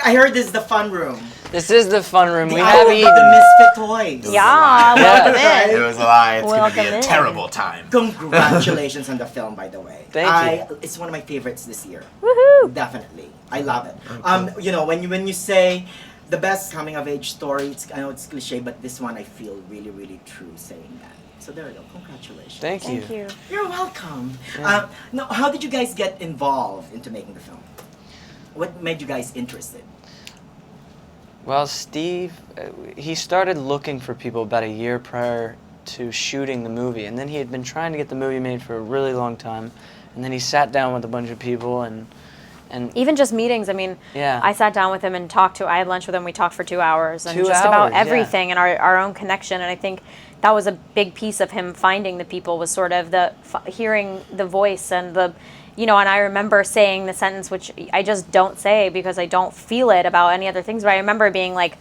I heard this is the fun room. This is the fun room. We have have the misfit toys. Yeah, welcome in. It was a lie. It's going to be Welcome a in. terrible time. Congratulations on the film, by the way. Thank you. It's one of my favorites this year. Woohoo! Definitely, I love it. You know, when you say the best coming of age story, I know it's cliche, but this one I feel really, really true saying that. So there we go. Congratulations. Thank you. Thank you. You're welcome. Yeah. Now, how did you guys get involved into making the film? What made you guys interested? Well, Steve, he started looking for people about a year prior to shooting the movie, and then he had been trying to get the movie made for a really long time, and then he sat down with a bunch of people and Even just meetings. I mean, Yeah. I sat down with him and talked to. I had lunch with him. We talked for 2 hours and 2 just hours, about yeah. everything and our own connection. And I think that was a big piece of him finding the people was sort of the hearing the voice and the, you know. And I remember saying the sentence, which I just don't say because I don't feel it about any other things. But I remember being like,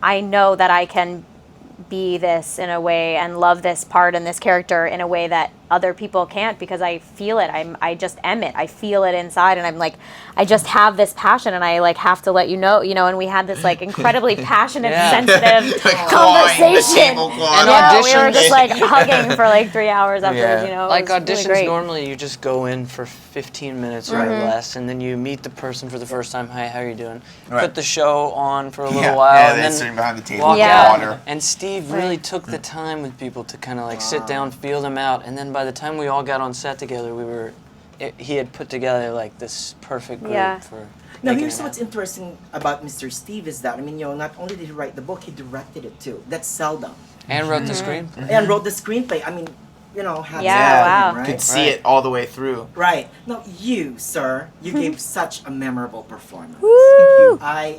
I know that I can be this in a way and love this part and this character in a way that other people can't because I feel it. I just am it. I feel it inside, and I'm like, I just have this passion, and I like have to let you know. And we had this like incredibly passionate, Yeah. sensitive Clawing the conversation. tablecloth. And Yeah, we were auditions. just like hugging for like 3 hours afterwards. Yeah. like it was auditions, really great. normally you just go in for 15 minutes or less, and then you meet the person for the first time. Hi, how are you doing? Right. Put the show on for a little Yeah, while, yeah, and they're then sitting behind the table walk with Yeah. out. water. And Steve really took the time with people to kind of like sit down, feel them out, and then by the time we all got on set together, he had put together like this perfect group Yeah. for. Now, making here's it what's happen. interesting about Mr. Steve is that, not only did he write the book, he directed it too. That's seldom. And wrote the screenplay. And wrote the screenplay. Hats Yeah, off to wow. him, right? Could see Right. it all the way through. Right. Now, you, sir, you gave such a memorable performance. Woo! I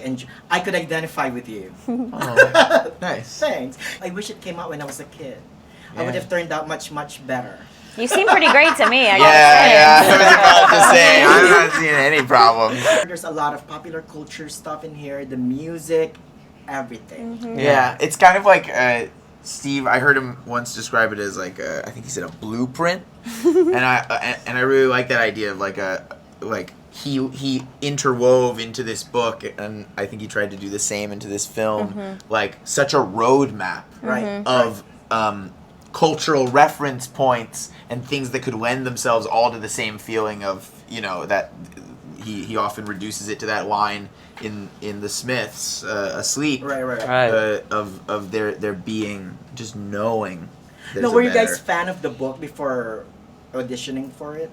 could identify with you. Oh, nice. Thanks. I wish it came out when I was a kid. I Yeah. would have turned out much, much better. You seem pretty great to me. I Yeah, gotta say. I was about to say, I'm not seeing any problem. There's a lot of popular culture stuff in here, the music, everything. Yeah, it's kind of like Steve. I heard him once describe it as like I think he said a blueprint, and I really like that idea of like he interwove into this book, and I think he tried to do the same into this film, like such a roadmap Right. of cultural reference points and things that could lend themselves all to the same feeling of that he often reduces it to that line in the Smiths Asleep. Right. Right. Of their being, just knowing. Now, were you guys fan of the book before auditioning for it?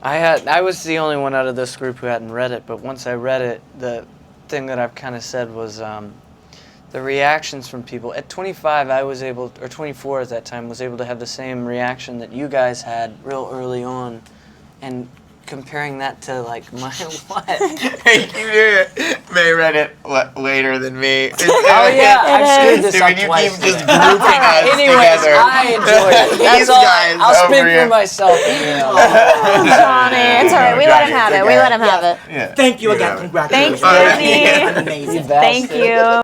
I was the only one out of this group who hadn't read it, but once I read it, the thing that I've kind of said was the reactions from people. At 25, or 24 at that time, was able to have the same reaction that you guys had real early on, and comparing that to like my what? May read it later than me. Oh yeah, I've screwed this Dude, up you twice. keep just grouping us Anyways, together. I enjoyed it. That's These all. guys I'll over speak here. for myself. Johnny, it's all right. We let him have it. We let him have it. Yeah. Thank you Yeah. again. Congratulations. Thanks, Disney. Amazing. Thank you.